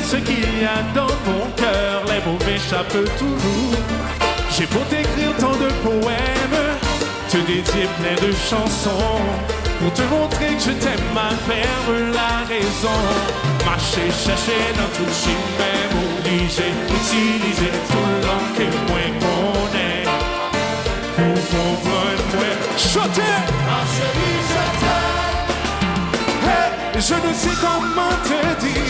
ce qu'il y a dans mon cœur, les mots m'échappent toujours. J'ai beau t'écrire tant de poèmes, te dédier plein de chansons, pour te montrer que je t'aime, ma perdre la raison. Marcher, chercher dans tout le chemin, obligé, utiliser tout le long que moi connais. Pour comprendre, moi, chanter. Ma chérie, je t'aime. Hey, je ne sais comment te dire.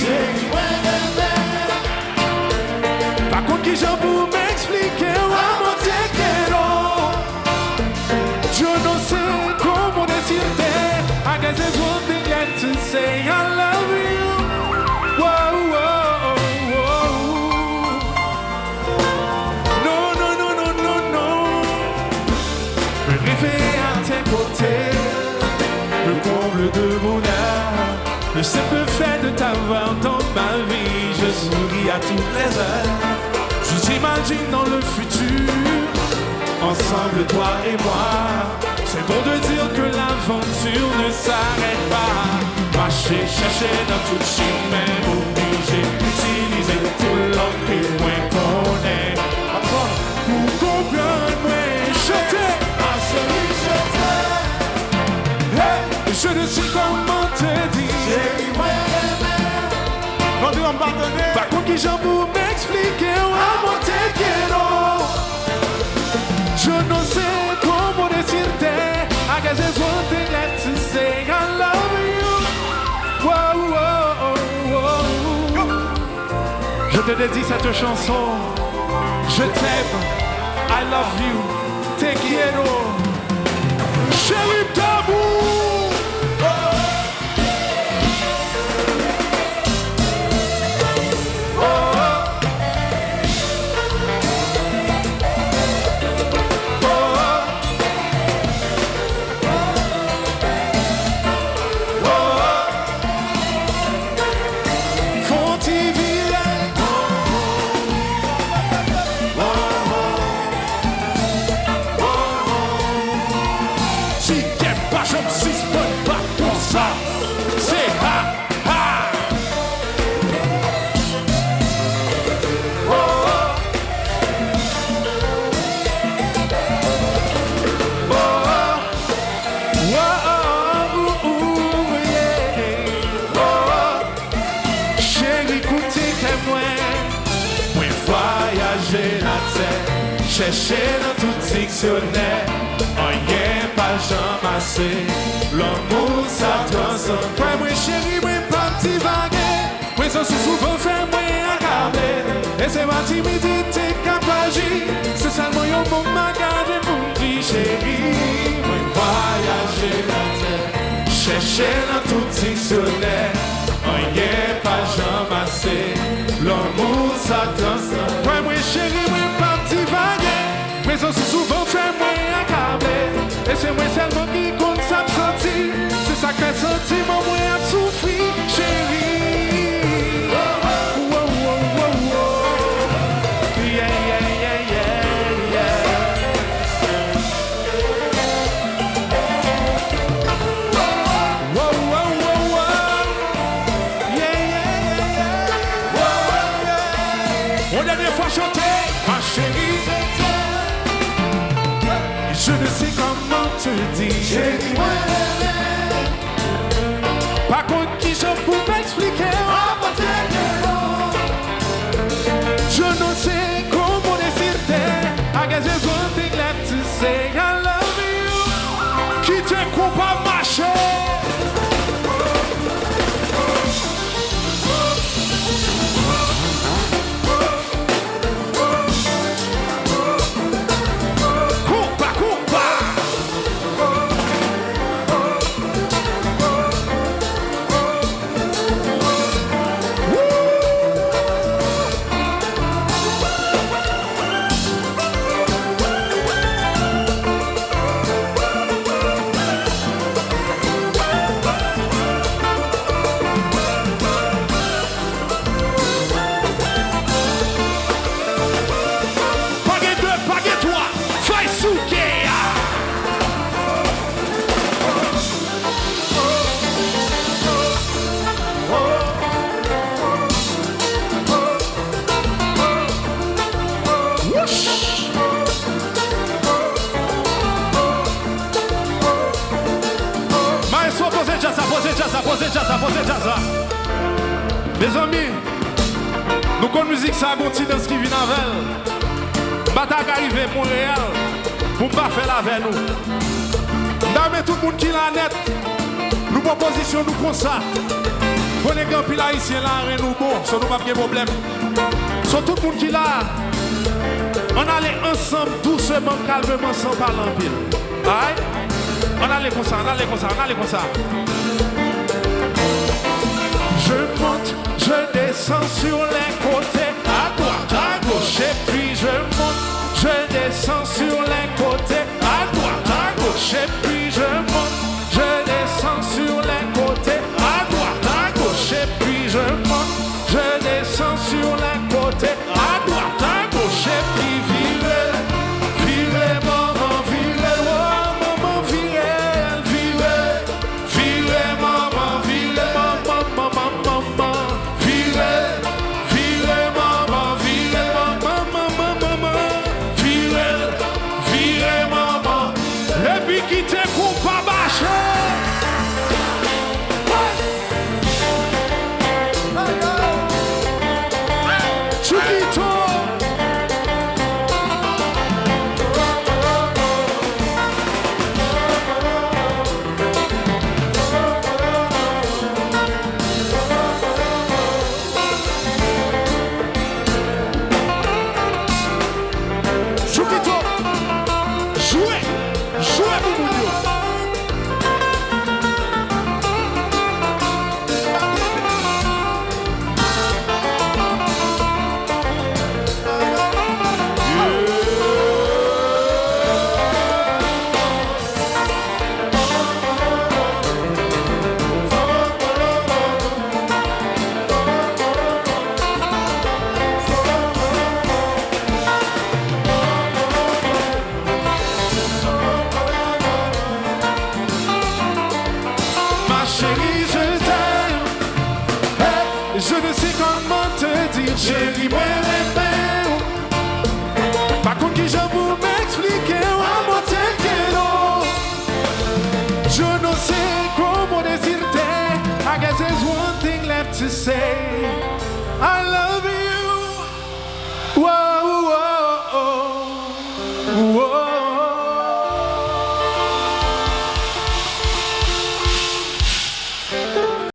Par contre, qui j'en pour m'expliquer, moi, t'es je ne sais comment décider. I guess there's one thing left to say. I love you. Whoa, whoa, whoa. No, no, no, no, no, no. Me rêver à tes côtés, le comble de bonheur, le simple fait de t'avoir dans ma vie. Je souris à toutes les heures. Je t'imagine dans le futur, ensemble toi et moi. C'est bon de dire que l'aventure ne s'arrête pas. Marcher, chercher dans tout le chemin, obligé, utiliser tout l'homme que moi connais. Pour comprendre, moi, je t'aime. Ma chérie, je t'aime. Hey, je ne sais comment te dire. Chérie, moi, par contre, qui j'en pour m'expliquer, moi, t'es je ne sais comment décider. I guess there's one thing left to say. I love you. Whoa, whoa, whoa. Je te dédie cette chanson. Je t'aime. I love you. Te quiero. Chérie Tabou. Chercher dans tout dictionnaire, rien pas jamais assez. L'amour ça transcende. Ouais, moi chérie, moi pas petit vaguer. Moi ça souvent fait moi accabler. Et c'est ma timidité capagée. C'est seulement un bon magasin pour me dire chérie. Moi voyager la terre. Chercher dans tout dictionnaire, rien pas jamais assez. L'amour ça transcende. Ouais, moi chérie, moi pas petit vaguer. Mais on se souvent fait moins accabler. Et c'est moi seulement qui compte s'absentir. C'est ça que sentiment moins à souffrir, chérie. Oh, oh, oh, oh, oh, oh. Yeah, yeah, yeah, yeah, yeah. Oh, oh, oh, oh. Yeah, yeah, yeah, yeah. Oh, yeah. On dernière fois chanté, ma chérie. Je ne sais comment te dire. Par contre, qui je peux m'expliquer? Je ne sais comment décider. I guess there's one thing left to say. I love you. Qui te coupe à marcher? Maestro, posez déjà ça, posez déjà ça, posez déjà ça, posez déjà ça. Mes amis, nous connaissons musique, ça a continué dans ce qui vient avec elle. Bataille arrive à Montréal, pour ne pas faire la avec nous. Nous tout le monde qui l'a net, nous propositions nous comme ça. Prenez grand pile haïtien là, nous bon, ça nous pas de problème. Sur tout le monde qui l'a, on allait ensemble, doucement, calmement, sans parler en pile. Aïe? On allait comme ça, on allait comme ça, on allait comme ça. Je monte, je descends sur les côtés, à droite, à gauche, et puis je monte, je descends sur les côtés, à droite, à gauche, et puis je monte, je descends sur les côtés, à droite, à gauche, et puis je monte, je descends sur les côtés, à droite, à gauche, et puis virez, virez, maman, virez, oh, maman, virez, virez, virez, maman, virez, maman, maman, maman, virez, virez, maman, virez, maman, maman, maman, virez, virez, maman, et puis quittez pour pas bâcher. Chérie, je t'aime. Hey, je ne sais comment te dire, chérie, moi, par contre, qui je vous m'expliquer, à mon tequeno. Je ne sais comment décider. I guess there's one thing left to say.